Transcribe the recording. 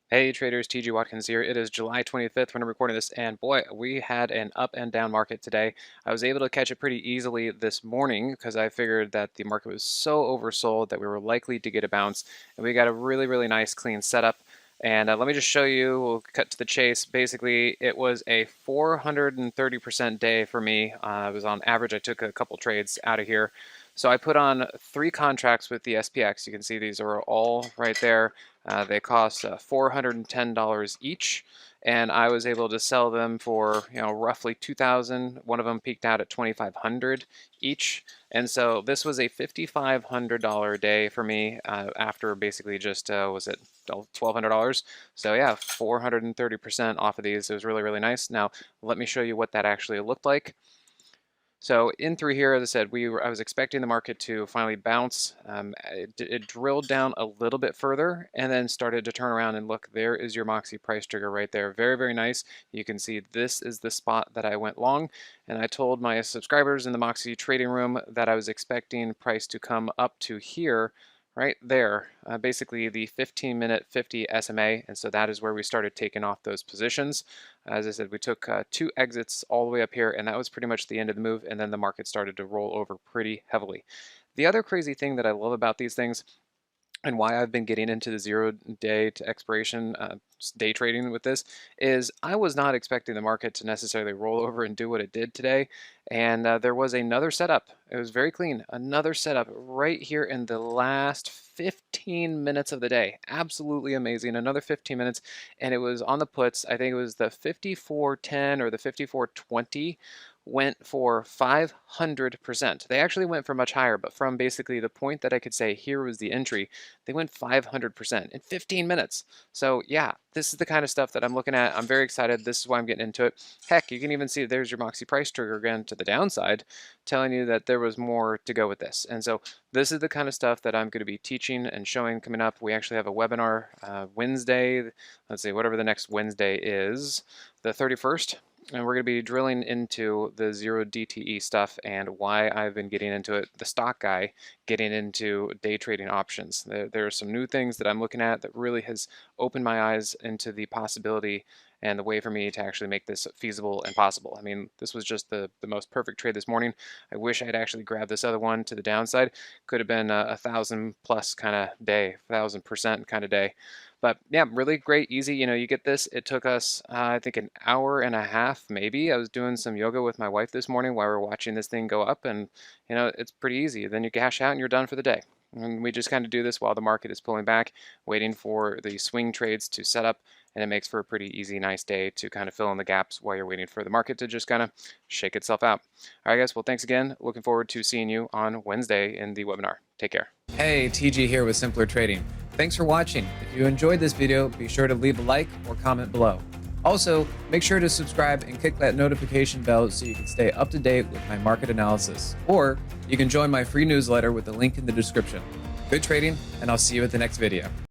Hey traders, TG Watkins here. It is July 25th when I'm recording this, and boy, we had an up and down market today. I was able to catch it pretty easily this morning because I figured that the market was so oversold that we were likely to get a bounce, and we got a really nice clean setup. And let me just show you, we'll cut to the chase. Basically, it was a 430% day for me. It was on average, I took a couple trades out of here. So I put on 3 contracts with the SPX. You can see these are all right there. They cost $410 each, and I was able to sell them for roughly 2,000. One of them peaked out at 2,500 each, and so this was a $5,500 day for me after basically just was it $1,200. So yeah, 430% off of these. It was really nice. Now let me show you what that actually looked like. So in through here, as I said, I was expecting the market to finally bounce. It drilled down a little bit further and then started to turn around, and look, there is your Moxie price trigger right there. Very nice. You can see this is the spot that I went long, and I told my subscribers in the Moxie trading room that I was expecting price to come up to here right there, basically the 15-minute 50 SMA, and so that is where we started taking off those positions. As I said, we took 2 exits all the way up here, and that was pretty much the end of the move, and then the market started to roll over pretty heavily. The other crazy thing that I love about these things, and why I've been getting into the 0-day to expiration day trading with this, is I was not expecting the market to necessarily roll over and do what it did today. And there was another setup. It was very clean. Another setup right here in the last 15 minutes of the day. Absolutely amazing. Another 15 minutes. And it was on the puts. I think it was the 54.10 or the 54.20 went for 500%. They actually went for much higher, but from basically the point that I could say here was the entry, they went 500% in 15 minutes. So yeah, this is the kind of stuff that I'm looking at. I'm very excited. This is why I'm getting into it. Heck, you can even see there's your Moxie price trigger again to the downside, telling you that there was more to go with this. And so this is the kind of stuff that I'm going to be teaching and showing coming up. We actually have a webinar Wednesday. Let's see, whatever the next Wednesday is, the 31st. And we're going to be drilling into the 0DTE stuff and why I've been getting into it, the stock guy getting into day trading options. There are some new things that I'm looking at that really has opened my eyes into the possibility and the way for me to actually make this feasible and possible. I mean, this was just the most perfect trade this morning. I wish I had actually grabbed this other one to the downside. Could have been a 1,000+ kind of day, 1,000% kind of day. But yeah, really great, easy. You get this. It took us, I think, an hour and a half, maybe. I was doing some yoga with my wife this morning while we were watching this thing go up, and it's pretty easy. Then you cash out and you're done for the day. And we just kind of do this while the market is pulling back, waiting for the swing trades to set up, and it makes for a pretty easy, nice day to kind of fill in the gaps while you're waiting for the market to just kind of shake itself out. All right, guys. Well, thanks again. Looking forward to seeing you on Wednesday in the webinar. Take care. Hey, TG here with Simpler Trading. Thanks for watching. If you enjoyed this video, be sure to leave a like or comment below. Also, make sure to subscribe and click that notification bell so you can stay up to date with my market analysis. Or you can join my free newsletter with the link in the description. Good trading, and I'll see you at the next video.